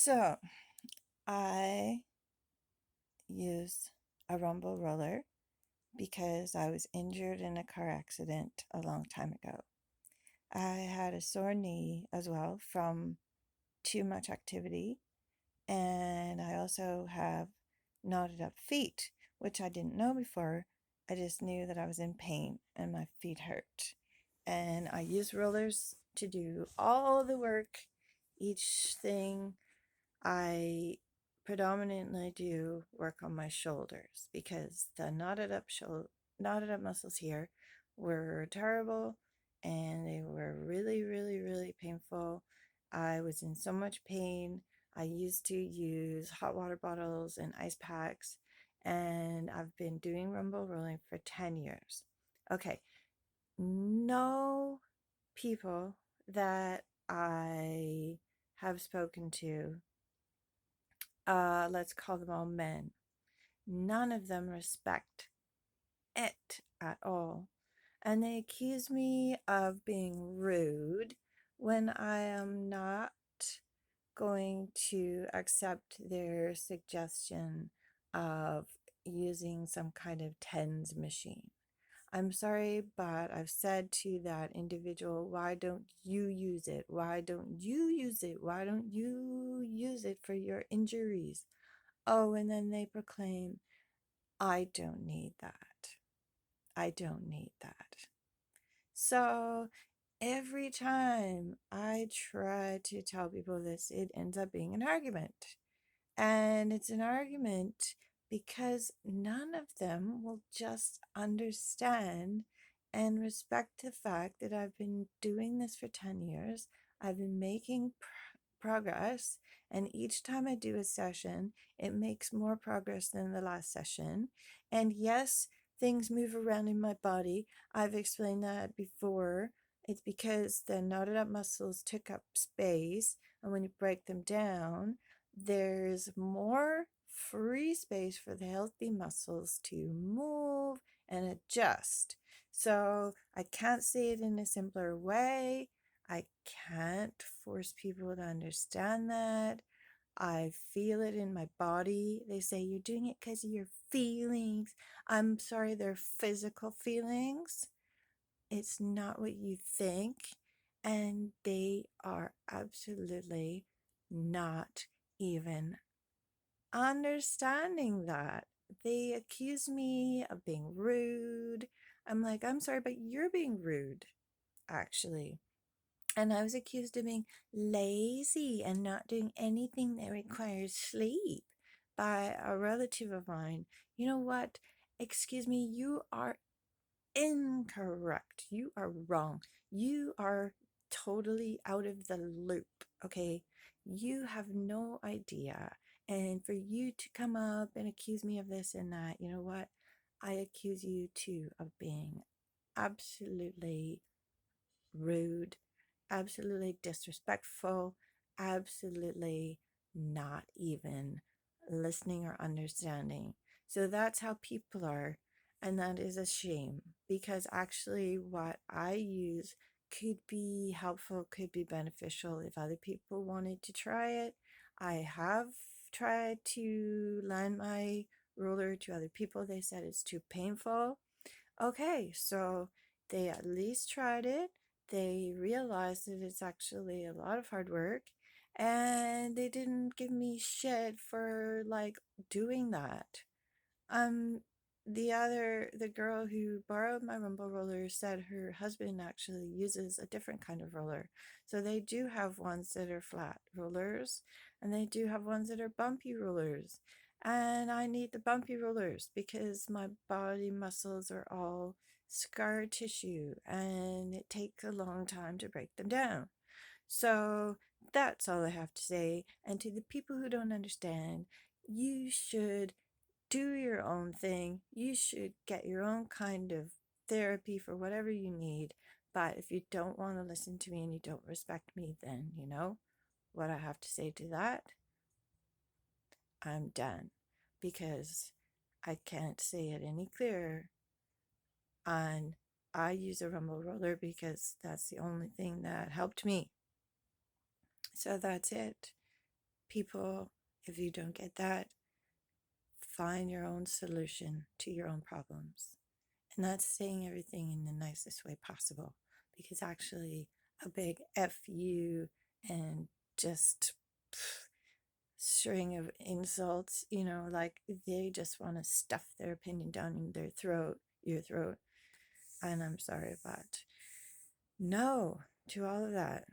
So I use a rumble roller because I was injured in a car accident a long time ago. I had a sore knee as well from too much activity, and I also have knotted up feet, which I didn't know before. I just knew that I was in pain and my feet hurt. And I use rollers to do all the work, each thing. I predominantly do work on my shoulders because the knotted up muscles here were terrible and they were really, really, really painful. I was in so much pain. I used to use hot water bottles and ice packs, and I've been doing rumble rolling for 10 years. Okay, no people that I have spoken to, let's call them all men, none of them respect it at all. And they accuse me of being rude when I am not going to accept their suggestion of using some kind of TENS machine. I'm sorry, but I've said to that individual, why don't you use it? Why don't you use it? Why don't you use it for your injuries? Oh, and then they proclaim, I don't need that. I don't need that. So every time I try to tell people this, it ends up being an argument. And it's an argument because none of them will just understand and respect the fact that I've been doing this for 10 years. I've been making progress, and each time I do a session, it makes more progress than the last session. And yes, things move around in my body. I've explained that before. It's because the knotted up muscles took up space, and when you break them down, there's more free space for the healthy muscles to move and adjust. So I can't say it in a simpler way. I can't force people to understand that. I feel it in my body. They say you're doing it because of your feelings. I'm sorry, they're physical feelings. It's not what you think. And they are absolutely not even understanding that. They accuse me of being rude. I'm like, I'm sorry, but you're being rude, actually. And I was accused of being lazy and not doing anything that requires sleep by a relative of mine. You know what? Excuse me, you are incorrect. You are wrong. You are totally out of the loop, okay? You have no idea. And for you to come up and accuse me of this and that, you know what? I accuse you too of being absolutely rude, absolutely disrespectful, absolutely not even listening or understanding. So that's how people are. And that is a shame because actually, what I use could be helpful, could be beneficial if other people wanted to try it. I have tried to lend my ruler to other people. They said it's too painful. Okay, so they at least tried it. They realized that it's actually a lot of hard work, and they didn't give me shit for like doing that. Um, the girl who borrowed my rumble roller said her husband actually uses a different kind of roller. So they do have ones that are flat rollers, and they do have ones that are bumpy rollers. And I need the bumpy rollers because my body muscles are all scar tissue and it takes a long time to break them down. So that's all I have to say. And to the people who don't understand, you should do your own thing. You should get your own kind of therapy for whatever you need. But if you don't want to listen to me and you don't respect me, then you know what I have to say to that. I'm done because I can't say it any clearer. And I use a rumble roller because that's the only thing that helped me. So that's it. people, if you don't get that, find your own solution to your own problems. And that's saying everything in the nicest way possible, because actually, a big F you and just string of insults, like they just want to stuff their opinion down in their throat, your throat. And I'm sorry, but no to all of that.